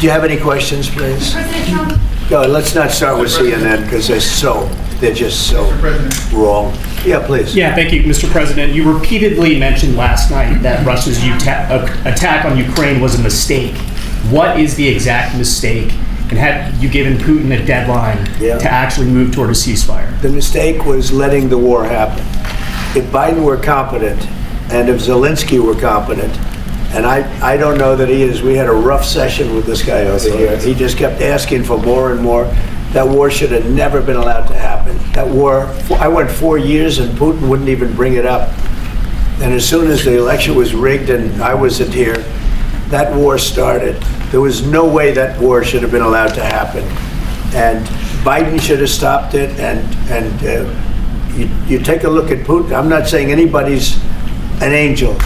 Do you have any questions, please? President Trump. Go, let's not start with CNN because they're just so wrong. Yeah, please. Yeah, thank you, Mr. President. You repeatedly mentioned last night that Russia's attack on Ukraine was a mistake. What is the exact mistake? And have you given Putin a deadline to actually move toward a ceasefire? The mistake was letting the war happen. If Biden were competent, and if Zelensky were competent, and I don't know that he is. We had a rough session with this guy over here. He just kept asking for more and more. That war should have never been allowed to happen. That war, I went 4 years and Putin wouldn't even bring it up. And as soon as the election was rigged and I wasn't here, that war started. There was no way that war should have been allowed to happen. And Biden should have stopped it. And you take a look at Putin. I'm not saying anybody's an angel.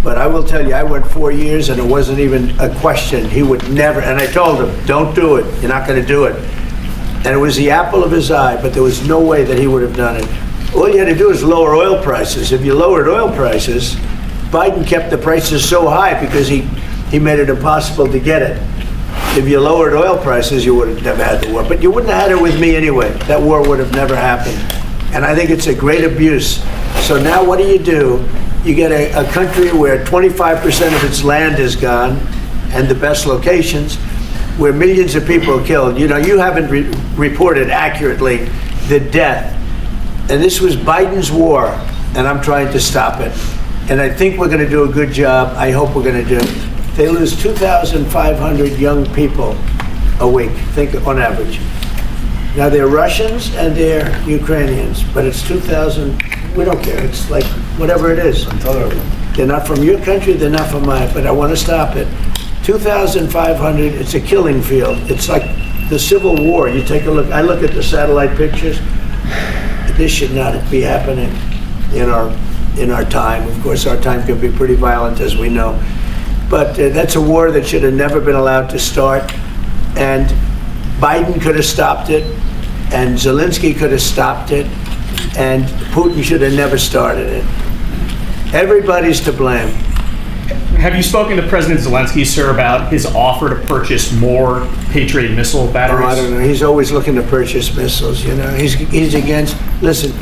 But I will tell you, I went 4 years and it wasn't even a question. He would never, and I told him, don't do it. You're not going to do it. And it was the apple of his eye, but there was no way that he would have done it. All you had to do is lower oil prices. If you lowered oil prices, Biden kept the prices so high because he made it impossible to get it. If you lowered oil prices, you would have never had the war. But you wouldn't have had it with me anyway. That war would have never happened. And I think it's a great abuse. So now what do? You get a country where 25% of its land is gone, and the best locations, where millions of people are killed. You know, you haven't reported accurately the death. And this was Biden's war, and I'm trying to stop it. And I think we're going to do a good job. I hope we're going to do. They lose 2,500 young people a week, think on average. Now they're Russians and they're Ukrainians, but it's 2,000. We don't care. It's like whatever it is. They're not from your country. They're not from mine. But I want to stop it. 2,500. It's a killing field. It's like the Civil War. You take a look. I look at the satellite pictures. This should not be happening in our time. Of course, our time can be pretty violent, as we know. But that's a war that should have never been allowed to start. And Biden could have stopped it, and Zelensky could have stopped it, and Putin should have never started it. Everybody's to blame. Have you spoken to President Zelensky, sir, about his offer to purchase more Patriot missile batteries? Oh, I don't know. He's always looking to purchase missiles. You know, he's against. Listen,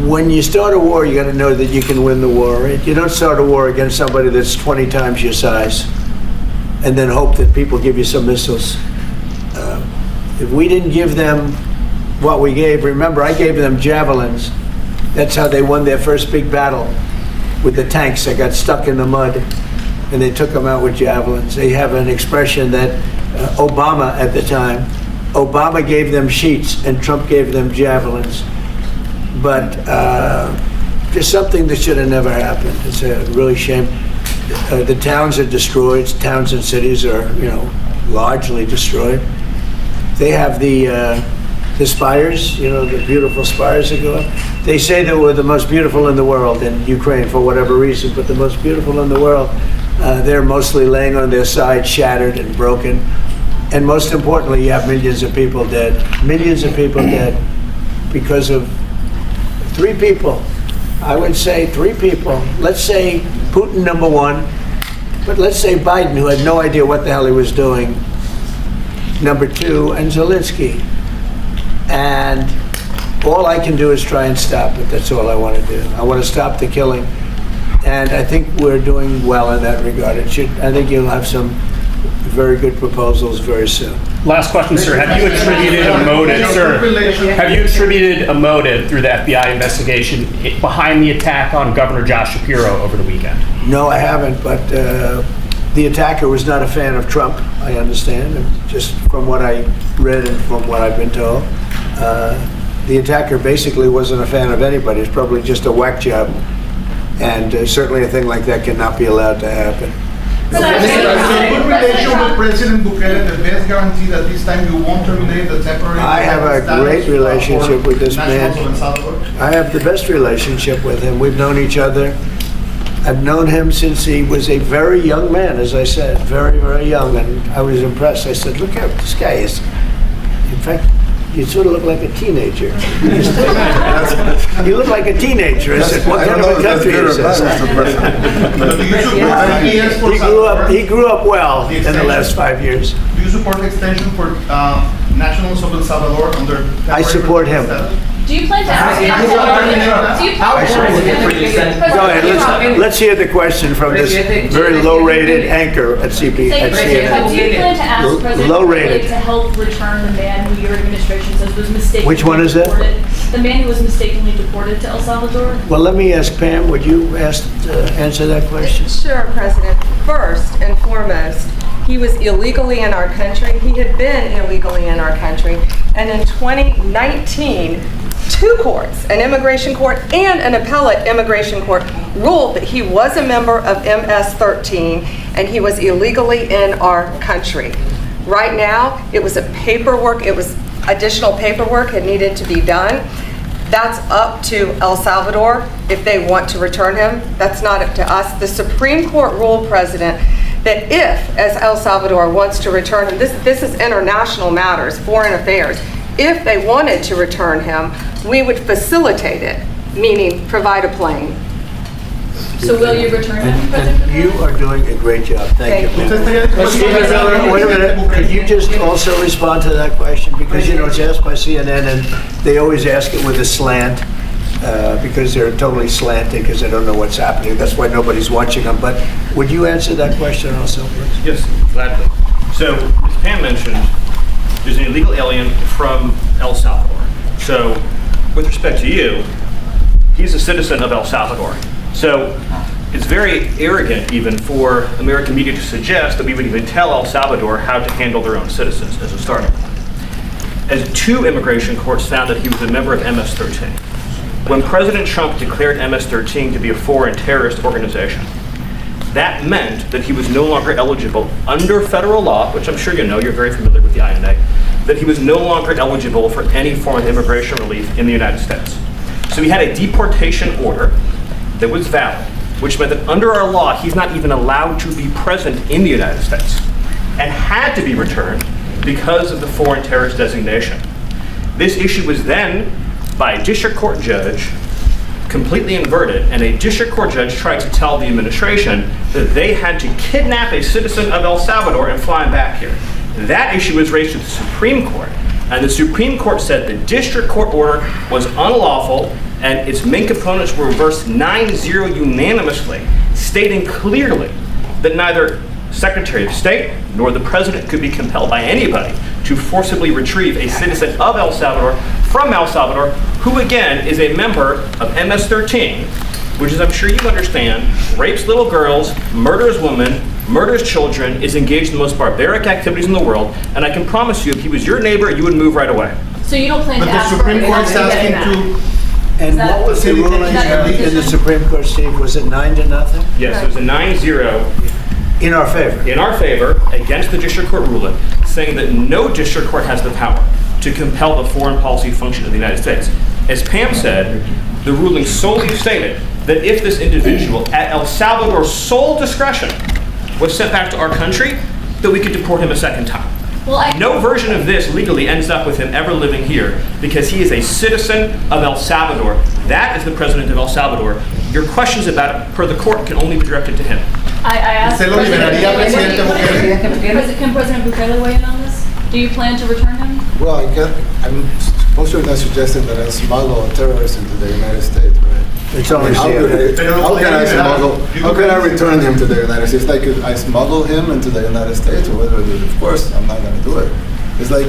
when you start a war, you got to know that you can win the war. Right? You don't start a war against somebody that's 20 times your size, and then hope that people give you some missiles. If we didn't give them what we gave, remember, I gave them javelins. That's how they won their first big battle with the tanks that got stuck in the mud, and they took them out with javelins. They have an expression that Obama at the time, Obama gave them sheets and Trump gave them javelins. But just something that should have never happened. It's a really shame. The towns are destroyed. Towns and cities are, largely destroyed. They have the spires, the beautiful spires that go up. They say that we're the most beautiful in the world in Ukraine for whatever reason, but the most beautiful in the world, they're mostly laying on their side, shattered and broken. And most importantly, you have millions of people dead. Millions of people dead because of 3 people. I would say 3 people. Let's say Putin, number 1, but let's say Biden, who had no idea what the hell he was doing, number 2, and Zelensky. And all I can do is try and stop it. That's all I want to do. I want to stop the killing. And I think we're doing well in that regard. I think you'll have some very good proposals very soon. Last question, sir. Have you attributed a motive, sir? Have you attributed a motive through the FBI investigation behind the attack on Governor Josh Shapiro over the weekend? No, I haven't, but the attacker was not a fan of Trump, I understand, just from what I read and from what I've been told. The attacker basically wasn't a fan of anybody. It's probably just a whack job. And certainly a thing like that cannot be allowed to happen. So, good relation with President Bukele, the best guarantee that this time you won't terminate the temporary... I have a great relationship with this man. I have the best relationship with him. We've known each other. I've known him since he was a very young man, as I said, very, very young. And I was impressed. I said, look how this guy is. In fact, you sort of look like a teenager. You look like a teenager. I said, what kind of a country is this? He He grew up well in the last 5 years. Do do you support the extension for nationals of El Salvador under I support him. Do you plan to ask Go ahead, let's hear the question from this very low-rated anchor at Do you CNN. plan to ask President Low-rated. Bukele to help return the man who your administration says was mistakenly Which one is that? deported? The man who was mistakenly deported to El Salvador? Well, let me ask Pam, would you answer that question? Sure, President. First and foremost, he was illegally in our country. He had been illegally in our country. And in 2019, two courts, an immigration court and an appellate immigration court, ruled that he was a member of MS-13 and he was illegally in our country. Right now, it was additional paperwork had needed to be done. That's up to El Salvador if they want to return him. That's not up to us. The Supreme Court ruled, President, that if, as El Salvador wants to return him, this is international matters, foreign affairs, if they wanted to return him, we would facilitate it, meaning provide a plane. So will you return him, And President you Bukele? are doing a great job. Thank you. Thank Pam. Stephen Miller, wait a minute. Could you just also respond to that question? Because, it's asked by CNN, and they always ask it with a slant, because they're totally slanting, because they don't know what's happening. That's why nobody's watching them. But would you answer that question also, please? Yes, gladly. So, as Pam mentioned, there's an illegal alien from El Salvador. So, with respect to you, he's a citizen of El Salvador. So, it's very arrogant even for American media to suggest that we would even tell El Salvador how to handle their own citizens as a starting point. As two immigration courts found that he was a member of MS-13. When President Trump declared MS-13 to be a foreign terrorist organization, that meant that he was no longer eligible under federal law, which I'm sure you know, you're very familiar with the INA, that he was no longer eligible for any form of immigration relief in the United States. So he had a deportation order that was valid, which meant that under our law, he's not even allowed to be present in the United States and had to be returned because of the foreign terrorist designation. This issue was then, by a district court judge, completely inverted, and a district court judge tried to tell the administration that they had to kidnap a citizen of El Salvador and fly him back here. That issue was raised to the Supreme Court, and the Supreme Court said the district court order was unlawful, and its main components were reversed 9-0 unanimously, stating clearly that neither Secretary of State nor the President could be compelled by anybody to forcibly retrieve a citizen of El Salvador from El Salvador, who again is a member of MS-13, which, as I'm sure you understand, rapes little girls, murders women, murders children, is engaged in the most barbaric activities in the world, and I can promise you, if he was your neighbor, you would move right away. So you don't plan But to the ask for Supreme Court's asking to, And what was the ruling in the Supreme Court, Steve? Was it 9-0? Yes, it was a 9-0 In our favor? in our favor against the district court ruling, saying that no district court has the power to compel the foreign policy function of the United States. As Pam said, the ruling solely stated that if this individual, at El Salvador's sole discretion, was sent back to our country, that we could deport him a second time. No version of this legally ends up with him ever living here, because he is a citizen of El Salvador. That is the president of El Salvador. Your questions about it, per the court, can only be directed to him. I asked ¿Se lo liberaría, Presidente Bukele? Can President Bukele weigh in on this? Do you plan to return him? Well, I'm supposed to not suggesting that I smuggle terrorists into the United States, right? It's only How can I return him to the United States? Like, could I smuggle him into the United States, or whether of course I'm not going to do it. It's like,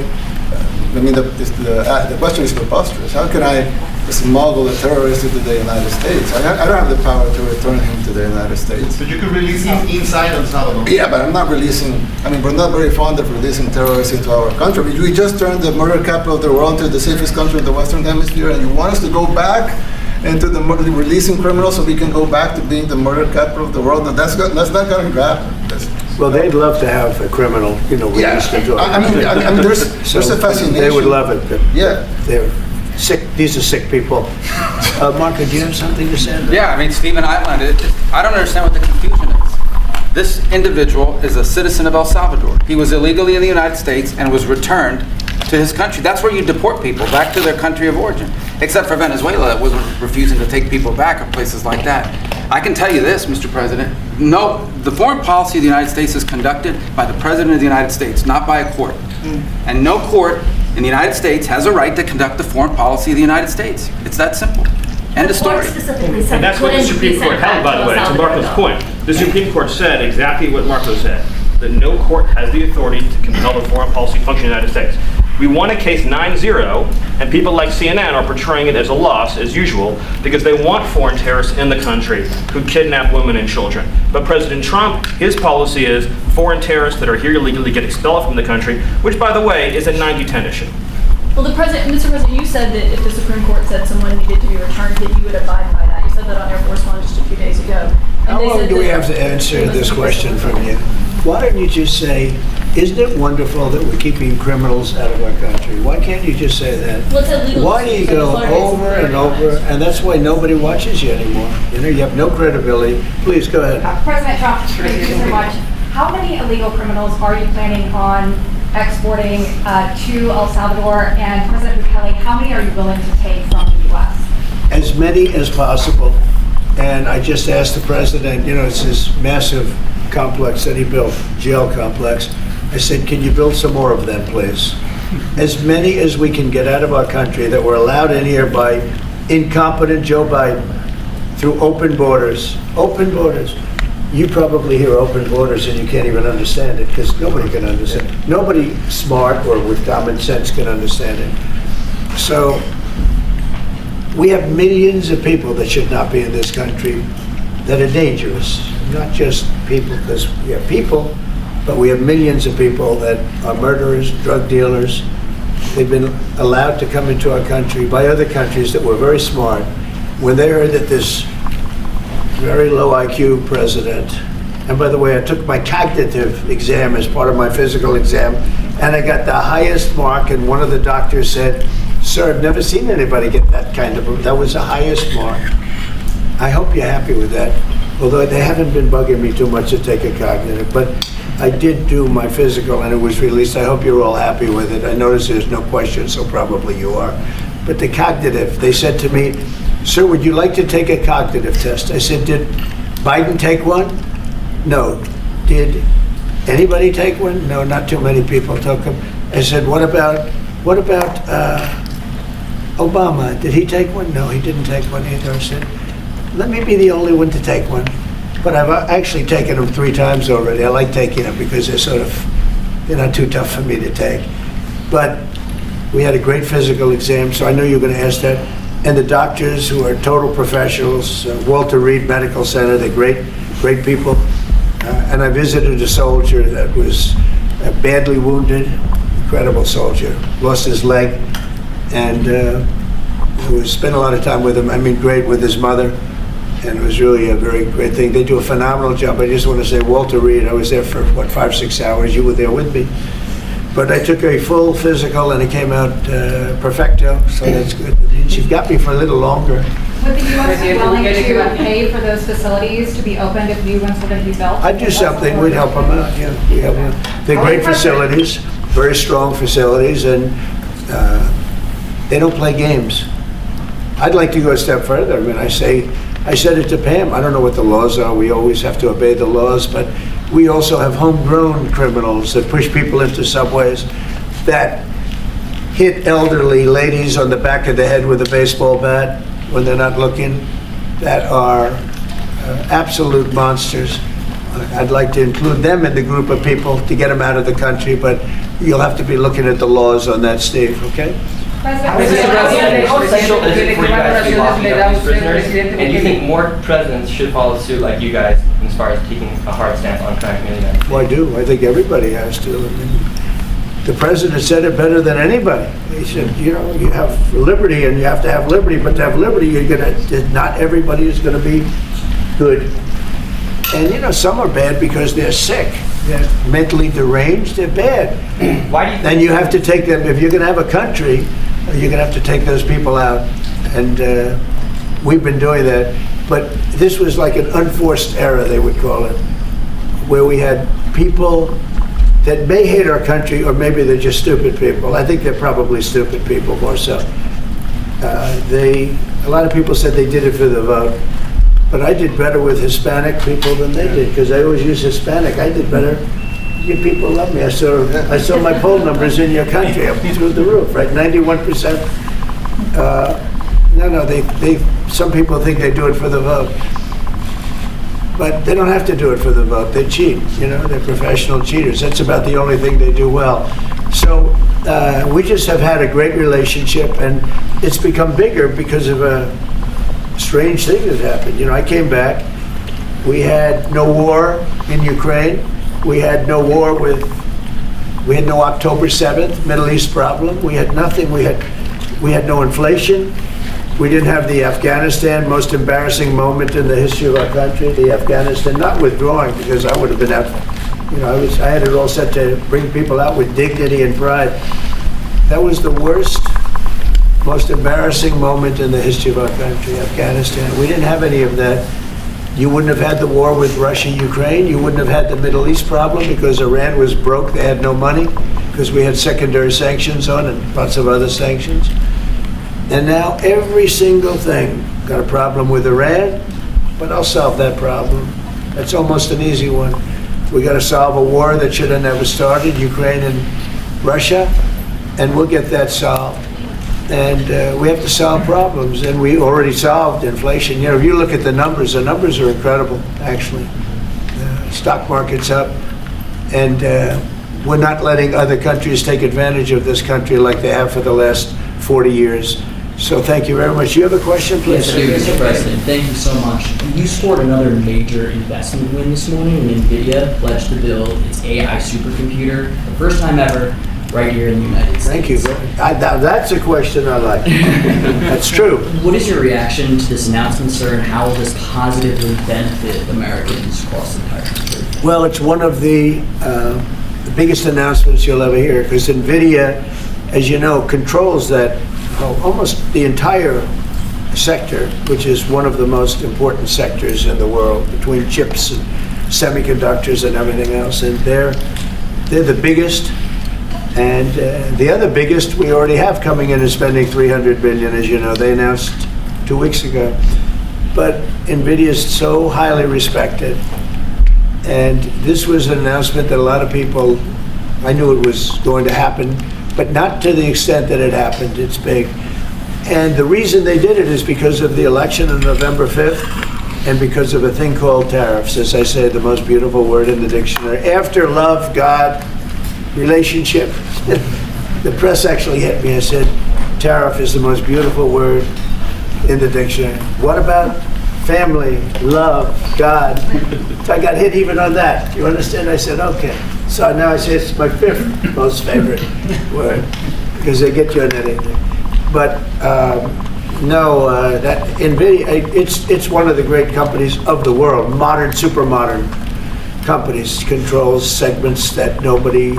the question is preposterous. How can I smuggle a terrorist into the United States? I don't have the power to return him to the United States. But you could release him inside El Salvador. Yeah, but I'm not releasing, we're not very fond of releasing terrorists into our country. We just turned the murder capital of the world to the safest country in the Western Hemisphere, and you want us to go back into releasing criminals so we can go back to being the murder capital of the world? That's not going to happen. Well, they'd love to have a criminal, released into our country. There's a fascination. They would love it, but Yeah. they're sick. These are sick people. Marco, do you have something to say? Yeah, Stephen outlined it. I don't understand what the confusion is. This individual is a citizen of El Salvador. He was illegally in the United States and was returned to his country. That's where you deport people, back to their country of origin. Except for Venezuela, that was refusing to take people back, or places like that. I can tell you this, Mr. President. No, the foreign policy of the United States is conducted by the President of the United States, not by a court. And no court in the United States has a right to conduct the foreign policy of the United States. It's that simple. End of story. And that's what the Supreme Court held, by the way, to Marco's point. The Supreme Court said exactly what Marco said, that no court has the authority to compel the foreign policy function in the United States. We won a case 9-0, and people like CNN are portraying it as a loss, as usual, because they want foreign terrorists in the country who kidnap women and children. But President Trump, his policy is foreign terrorists that are here illegally get expelled from the country, which, by the way, is a 90-10 issue. Well, Mr. President, you said that if the Supreme Court said someone needed to be returned, that you would abide by that. You said that on Air Force One just a few days ago. How long do we have to answer this question from you? Why don't you just say, isn't it wonderful that we're keeping criminals out of our country? Why can't you just say that? Well, it's illegal. Why do you go over and over, and that's why nobody watches you anymore? You know, you have no credibility. Please, go ahead. President Trump, thank you so much. How many illegal criminals are you planning on exporting to El Salvador? And President Bukele, how many are you willing to take from the U.S.? As many as possible. And I just asked the president, you know, it's this massive complex that he built, jail complex. I said, can you build some more of them, please? As many as we can get out of our country that were allowed in here by incompetent Joe Biden through open borders. Open borders. You probably hear open borders and you can't even understand it because nobody can understand it. Nobody smart or with common sense can understand it. So we have millions of people that should not be in this country that are dangerous. Not just people, because we have people, but we have millions of people that are murderers, drug dealers. They've been allowed to come into our country by other countries that were very smart. When they heard that this very low IQ president, and by the way, I took my cognitive exam as part of my physical exam, and I got the highest mark, and one of the doctors said, sir, I've never seen anybody get that kind of, that was the highest mark. I hope you're happy with that. Although they haven't been bugging me too much to take a cognitive, but I did do my physical and it was released. I hope you're all happy with it. I noticed there's no question, so probably you are. But the cognitive, they said to me, sir, would you like to take a cognitive test? I said, did Biden take one? No. Did anybody take one? No, not too many people took them. I said, what about Obama? Did he take one? No, he didn't take one either. I said, let me be the only one to take one. But I've actually taken them 3 times already. I like taking them because they're not too tough for me to take. But we had a great physical exam, so I knew you were going to ask that. And the doctors who are total professionals, Walter Reed Medical Center, they're great people. And I visited a soldier that was badly wounded, incredible soldier, lost his leg, and spent a lot of time with him. I mean, great with his mother. And it was really a very great thing. They do a phenomenal job. I just want to say, Walter Reed, I was there for, 5-6 hours. You were there with me. But I took a full physical and it came out perfecto, so that's good. She got me for a little longer. Would the U.S. be willing to pay for those facilities to be opened if new ones were going to be built? I'd do something. We'd help them out. Yeah, we have one. They're great facilities, very strong facilities, and they don't play games. I'd like to go a step further. I mean, I said it to Pam. I don't know what the laws are. We always have to obey the laws, but we also have homegrown criminals that push people into subways, that hit elderly ladies on the back of the head with a baseball bat when they're not looking, that are absolute monsters. I'd like to include them in the group of people to get them out of the country, but you'll have to be looking at the laws on that, Steve, okay? How essential is it for you guys to be locking up these prisoners? And do you think more presidents should follow suit like you guys as far as taking a hard stance on crime in the United States? Well, I do. I think everybody has to. I mean, the president said it better than anybody. He said, you know, you have liberty and you have to have liberty, but to have liberty, not everybody is going to be good. And, you know, some are bad because they're sick. They're mentally deranged. They're bad. Why do you think and you have to take them, if you're going to have a country, you're going to have to take those people out. And we've been doing that. But this was like an unforced error, they would call it, where we had people that may hate our country, or maybe they're just stupid people. I think they're probably stupid people more so. A lot of people said they did it for the vote. But I did better with Hispanic people than they did, because I always use Hispanic. I did better. You people love me. I saw my poll numbers in your country up through the roof, right? 91%. No, some people think they do it for the vote. But they don't have to do it for the vote. They cheat, they're professional cheaters. That's about the only thing they do well. So we just have had a great relationship, and it's become bigger because of a strange thing that happened. I came back, we had no war in Ukraine, we had no war we had no October 7th Middle East problem, we had nothing, we had no inflation, we didn't have the Afghanistan, most embarrassing moment in the history of our country, the Afghanistan, not withdrawing, because I would have been out, I had it all set to bring people out with dignity and pride. That was the worst, most embarrassing moment in the history of our country, Afghanistan. We didn't have any of that. You wouldn't have had the war with Russia, Ukraine. You wouldn't have had the Middle East problem because Iran was broke. They had no money because we had secondary sanctions on and lots of other sanctions. And now every single thing, got a problem with Iran, but I'll solve that problem. That's almost an easy one. We got to solve a war that should have never started, Ukraine and Russia, and we'll get that solved. And we have to solve problems, and we already solved inflation. If you look at the numbers are incredible, actually. The stock market's up, and we're not letting other countries take advantage of this country like they have for the last 40 years. So thank you very much. You have a question, please? Yes, I do, Mr. President. Thank you so much. You scored another major investment win this morning when Nvidia pledged to build its AI supercomputer, the first time ever, right here in the United States. Thank you. That's a question I like. That's true. What is your reaction to this announcement, sir, and how will this positively benefit Americans across the entire country? Well, it's one of the biggest announcements you'll ever hear, because Nvidia, as you know, controls that almost the entire sector, which is one of the most important sectors in the world, between chips and semiconductors and everything else. And they're the biggest. And the other biggest we already have coming in is spending $300 billion, as you know. They announced 2 weeks ago. But Nvidia is so highly respected. And this was an announcement that a lot of people, I knew it was going to happen, but not to the extent that it happened. It's big. And the reason they did it is because of the election on November 5th and because of a thing called tariffs. As I say, the most beautiful word in the dictionary. After love, God, relationship. The press actually hit me and said, tariff is the most beautiful word in the dictionary. What about family, love, God? So I got hit even on that. You understand? I said, okay. So now I say it's my fifth most favorite word, because they get you on anything. But that Nvidia, it's one of the great companies of the world, modern, super modern companies, controls segments that nobody,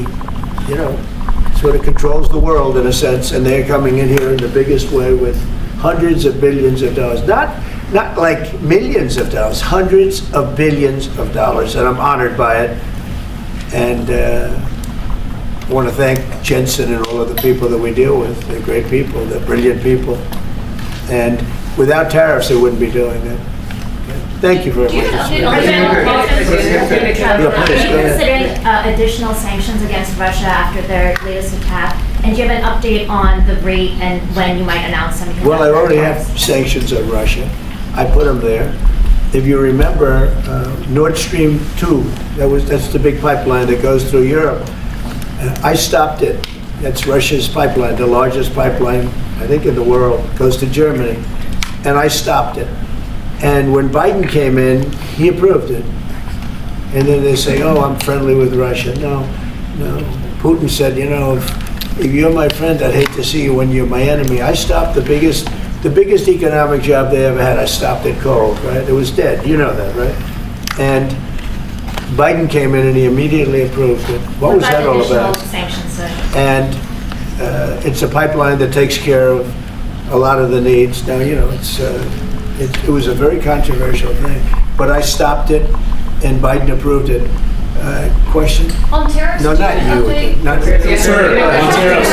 sort of controls the world in a sense, and they're coming in here in the biggest way with hundreds of billions of dollars. Not like millions of dollars, hundreds of billions of dollars, and I'm honored by it. And I want to thank Jensen and all of the people that we deal with. They're great people, they're brilliant people. And without tariffs, they wouldn't be doing it. Thank you very much. Considering additional sanctions against Russia after their latest attack, and do you have an update on the rate and when you might announce something? Well, I already have sanctions on Russia. I put them there. If you remember, Nord Stream 2, that's the big pipeline that goes through Europe. I stopped it. That's Russia's pipeline, the largest pipeline, I think, in the world. It goes to Germany. And I stopped it. And when Biden came in, he approved it. And then they say, oh, I'm friendly with Russia. No. Putin said, if you're my friend, I'd hate to see you when you're my enemy. I stopped the biggest economic job they ever had. I stopped it cold, right? It was dead. You know that, right? And Biden came in and he immediately approved it. What was that all about? Sanctions, sir? And it's a pipeline that takes care of a lot of the needs. Now, it was a very controversial thing, but I stopped it, and Biden approved it. Question? On tariffs? No, not you. Not Yes, sir. On tariffs.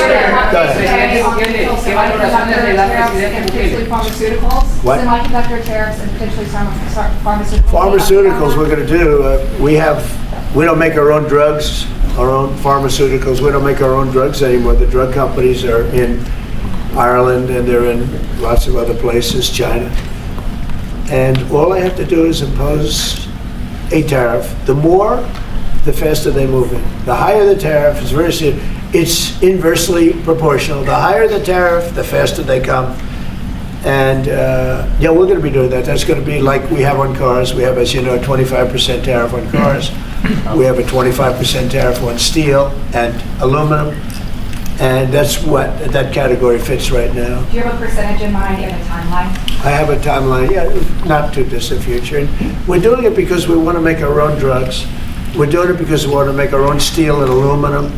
Pharmaceuticals, What? semiconductor tariffs, and potentially pharmaceuticals. Pharmaceuticals, we're going to do. We don't make our own drugs, our own pharmaceuticals. We don't make our own drugs anymore. The drug companies are in Ireland and they're in lots of other places, China. And all I have to do is impose a tariff. The more, the faster they move in. The higher the tariff, it's inversely proportional. The higher the tariff, the faster they come. And yeah, we're going to be doing that. That's going to be like we have on cars. We have, as you know, a 25% tariff on cars. We have a 25% tariff on steel and aluminum. And that's what that category fits right now. Do you have a percentage in mind and a timeline? I have a timeline, yeah, not too distant future. And we're doing it because we want to make our own drugs. We're doing it because we want to make our own steel and aluminum,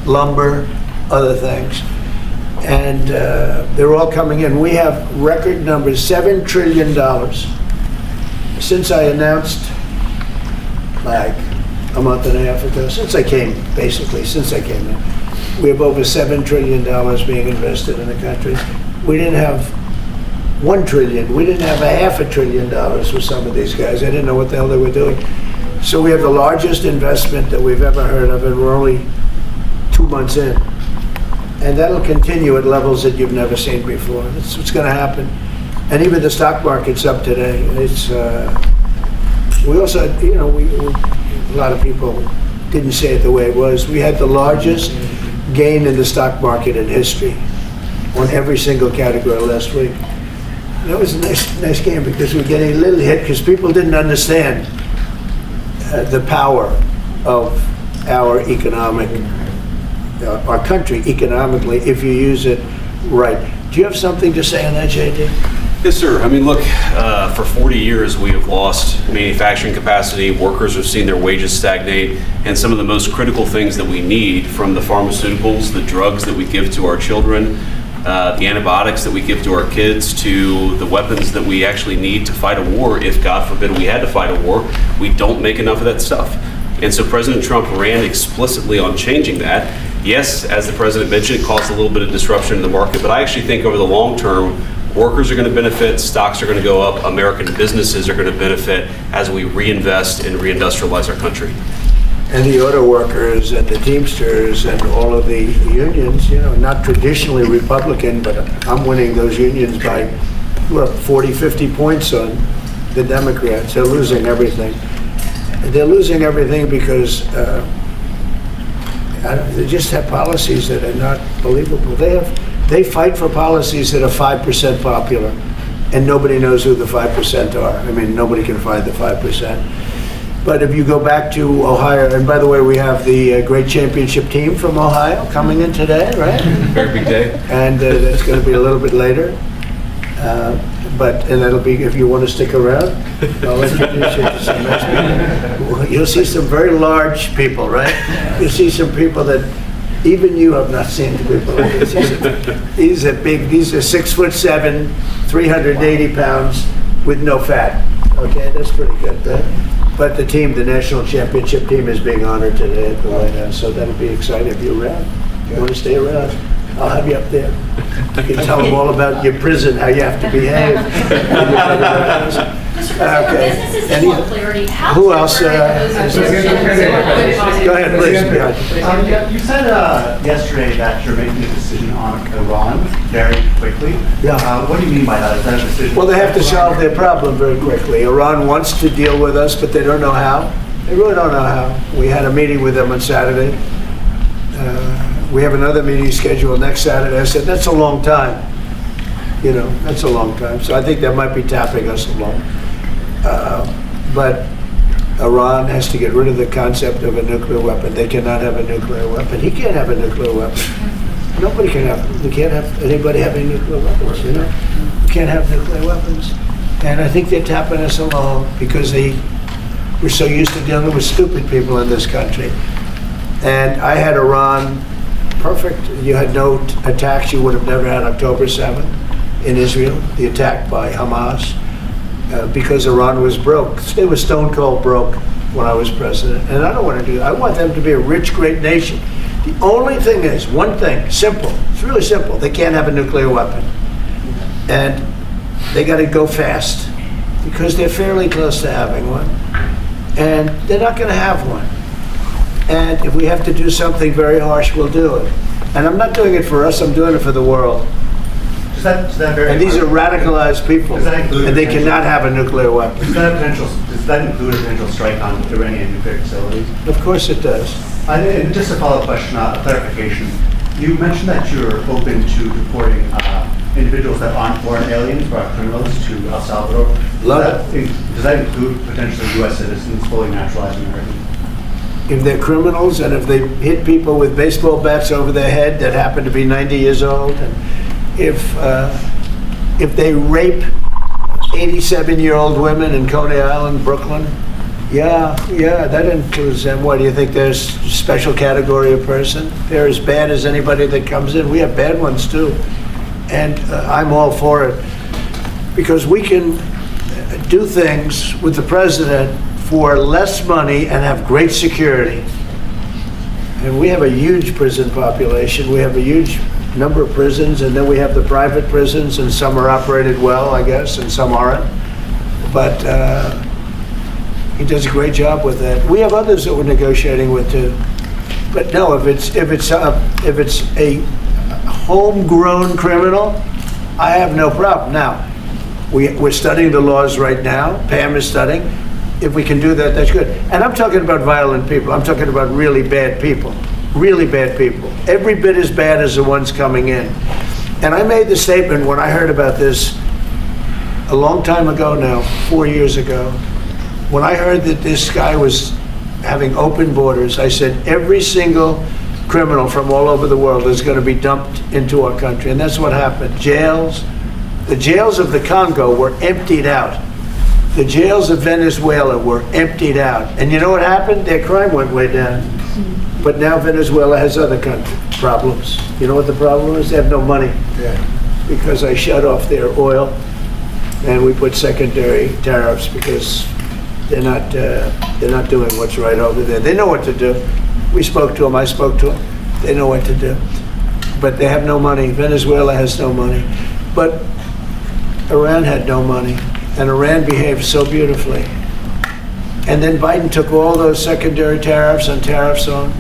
lumber, other things. And they're all coming in. We have record numbers, $7 trillion. Since I announced, like a month and a half ago, since I came in, we have over $7 trillion being invested in the country. We didn't have $1 trillion. We didn't have $500 billion with some of these guys. I didn't know what the hell they were doing. So we have the largest investment that we've ever heard of, and we're only 2 months in. And that'll continue at levels that you've never seen before. That's what's going to happen. And even the stock market's up today. It's we also, you know, a lot of people didn't say it the way it was. We had the largest gain in the stock market in history on every single category last week. That was a nice game because we're getting a little hit because people didn't understand the power of our our country economically if you use it right. Do you have something to say on that, JD? Yes, sir. I mean, look, for 40 years we have lost manufacturing capacity. Workers have seen their wages stagnate, and some of the most critical things that we need, from the pharmaceuticals, the drugs that we give to our children, the antibiotics that we give to our kids, to the weapons that we actually need to fight a war, if God forbid we had to fight a war, we don't make enough of that stuff. And so President Trump ran explicitly on changing that. Yes, as the president mentioned, it caused a little bit of disruption in the market, but I actually think over the long term, workers are going to benefit, stocks are going to go up, American businesses are going to benefit as we reinvest and reindustrialize our country. And the auto workers and the Teamsters and all of the unions, you know, not traditionally Republican, but I'm winning those unions by, 40, 50 points on the Democrats. They're losing everything. They're losing everything because they just have policies that are not believable. They fight for policies that are 5% popular, and nobody knows who the 5% are. I mean, nobody can find the 5%. But if you go back to Ohio, and by the way, we have the great championship team from Ohio coming in today, right? Very big day. And that's going to be a little bit later. And that'll be, if you want to stick around, I'll introduce you to some nice people. You'll see some very large people, right? You'll see some people that even you have not seen people like this. These are 6'7", 380 pounds with no fat. Okay, that's pretty good, right? But the team, the national championship team, is being honored today at the White House, so that'll be exciting if you're around. You want to stay around? I'll have you up there. You can tell them all about your prison, how you have to behave. Okay. Who else? Go ahead, please. You said yesterday that you're making a decision on Iran very quickly. Yeah. What do you mean by that? Is that a decision? Well, they have to solve their problem very quickly. Iran wants to deal with us, but they don't know how. They really don't know how. We had a meeting with them on Saturday. We have another meeting scheduled next Saturday. I said, that's a long time. You know, that's a long time. So I think that might be tapping us a lot. But Iran has to get rid of the concept of a nuclear weapon. They cannot have a nuclear weapon. He can't have a nuclear weapon. Nobody can have, we can't have anybody having nuclear weapons, you know? We can't have nuclear weapons. And I think they're tapping us along because we're so used to dealing with stupid people in this country. And I had Iran perfect. You had no attacks. You would have never had October 7th in Israel, the attack by Hamas, because Iran was broke. They were stone cold broke when I was president. And I don't want to do that. I want them to be a rich, great nation. The only thing is, one thing, simple, it's really simple, they can't have a nuclear weapon. And they got to go fast, because they're fairly close to having one. And they're not going to have one. And if we have to do something very harsh, we'll do it. And I'm not doing it for us, I'm doing it for the world. And these are radicalized people, and they cannot have a nuclear weapon. Does that include a potential strike on Iranian nuclear facilities? Of course it does. And just a follow-up question, a clarification. You mentioned that you're open to deporting individuals that aren't foreign aliens or are criminals to El Salvador. Does that include potentially U.S. citizens, fully naturalized Americans? If they're criminals and if they hit people with baseball bats over their head that happen to be 90 years old, and if they rape 87-year-old women in Coney Island, Brooklyn, yeah, that includes them. What, do you think there's a special category of person? They're as bad as anybody that comes in. We have bad ones too. And I'm all for it, because we can do things with the president for less money and have great security. And we have a huge prison population. We have a huge number of prisons, and then we have the private prisons, and some are operated well, I guess, and some aren't. But he does a great job with that. We have others that we're negotiating with too. But no, if it's a homegrown criminal, I have no problem. Now, we're studying the laws right now. Pam is studying. If we can do that, that's good. And I'm talking about violent people. I'm talking about really bad people. Really bad people. Every bit as bad as the ones coming in. And I made the statement when I heard about this a long time ago now, 4 years ago. When I heard that this guy was having open borders, I said every single criminal from all over the world is going to be dumped into our country. And that's what happened. Jails, the jails of the Congo were emptied out. The jails of Venezuela were emptied out. And you know what happened? Their crime went way down. But now Venezuela has other problems. You know what the problem is? They have no money. Yeah. Because I shut off their oil, and we put secondary tariffs because they're not doing what's right over there. They know what to do. We spoke to them. I spoke to them. They know what to do. But they have no money. Venezuela has no money. But Iran had no money. And Iran behaved so beautifully. And then Biden took all those secondary tariffs and tariffs on.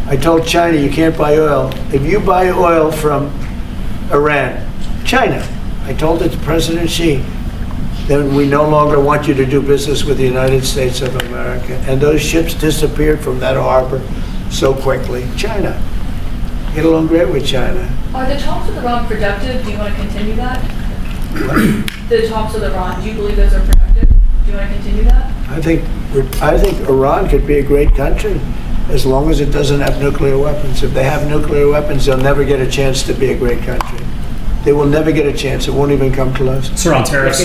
I told China, you can't buy oil. If you buy oil from Iran, China, I told it to President Xi, then we no longer want you to do business with the United States of America. And those ships disappeared from that harbor so quickly. China. Get along great with China. Are the talks with Iran productive? Do you want to continue that? The talks with Iran, do you believe those are productive? Do you want to continue that? I think Iran could be a great country as long as it doesn't have nuclear weapons. If they have nuclear weapons, they'll never get a chance to be a great country. They will never get a chance. It won't even come close. Sir, on tariffs.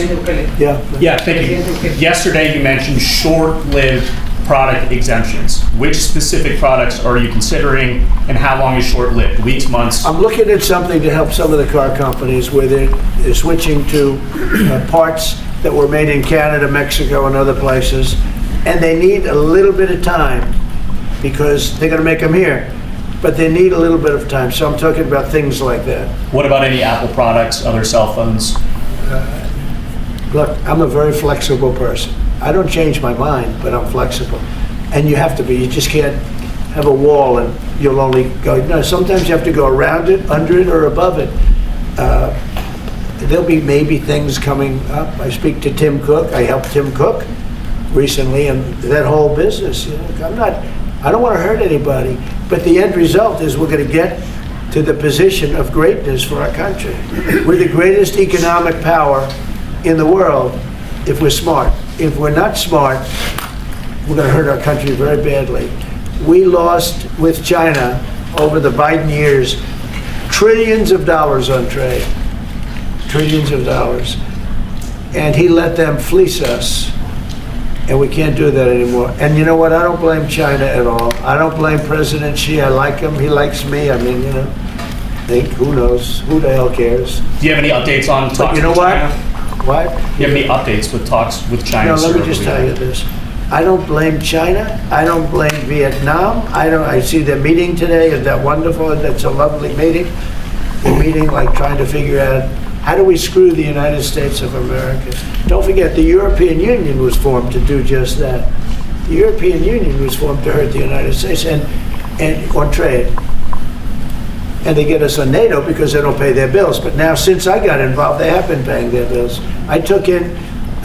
Yeah, thank you. Yesterday you mentioned short-lived product exemptions. Which specific products are you considering, and how long is short-lived? Weeks, months? I'm looking at something to help some of the car companies where they're switching to parts that were made in Canada, Mexico, and other places, and they need a little bit of time because they're going to make them here, but they need a little bit of time. So I'm talking about things like that. What about any Apple products, other cell phones? Look, I'm a very flexible person. I don't change my mind, but I'm flexible. And you have to be. You just can't have a wall and you'll only go. No, sometimes you have to go around it, under it, or above it. There'll be maybe things coming up. I speak to Tim Cook. I helped Tim Cook recently, and that whole business. You know, I don't want to hurt anybody, but the end result is we're going to get to the position of greatness for our country. We're the greatest economic power in the world if we're smart. If we're not smart, we're going to hurt our country very badly. We lost with China over the Biden years trillions of dollars on trade. Trillions of dollars. And he let them fleece us. And we can't do that anymore. And you know what? I don't blame China at all. I don't blame President Xi. I like him. He likes me. I mean, you know, who knows? Who the hell cares? Do you have any updates on talks with China? What? Do you have any updates with talks with China? No, let me just tell you this. I don't blame China. I don't blame Vietnam. I see they're meeting today. Is that wonderful? That's a lovely meeting. They're meeting like trying to figure out how do we screw the United States of America. Don't forget the European Union was formed to do just that. The European Union was formed to hurt the United States and on trade. And they get us on NATO because they don't pay their bills. But now since I got involved, they have been paying their bills. I took in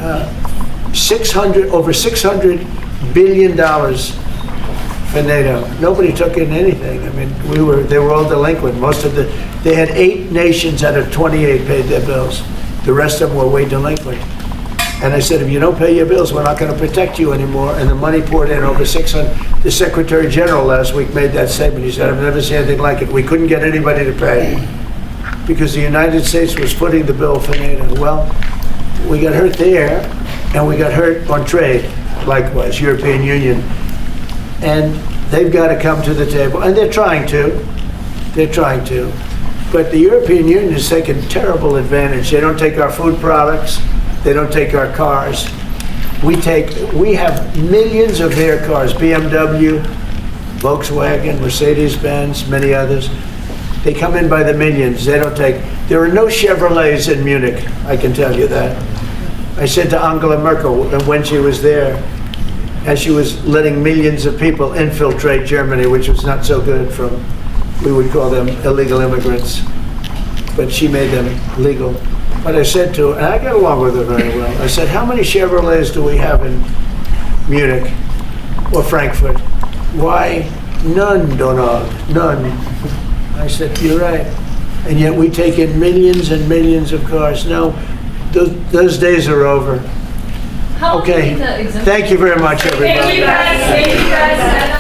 over $600 billion for NATO. Nobody took in anything. I mean, they were all delinquent. They had 8 nations out of 28 paid their bills. The rest of them were way delinquent. And I said, if you don't pay your bills, we're not going to protect you anymore. And the money poured in over 600. The Secretary General last week made that statement. He said, I've never seen anything like it. We couldn't get anybody to pay because the United States was footing the bill for NATO. Well, we got hurt there, and we got hurt on trade, likewise, European Union. And they've got to come to the table. And they're trying to. They're trying to. But the European Union has taken terrible advantage. They don't take our food products. They don't take our cars. We have millions of their cars, BMW, Volkswagen, Mercedes-Benz, many others. They come in by the millions. They don't take, there are no Chevrolets in Munich, I can tell you that. I said to Angela Merkel when she was there, as she was letting millions of people infiltrate Germany, which was not so good from, we would call them illegal immigrants, but she made them legal. But I said to her, and I got along with her very well, I said, how many Chevrolets do we have in Munich or Frankfurt? Why, none, Donald, none. I said, you're right. And yet we take in millions and millions of cars. No, those days are over. How long do you Okay, think the exemption- thank you very much, everybody. Thank you guys.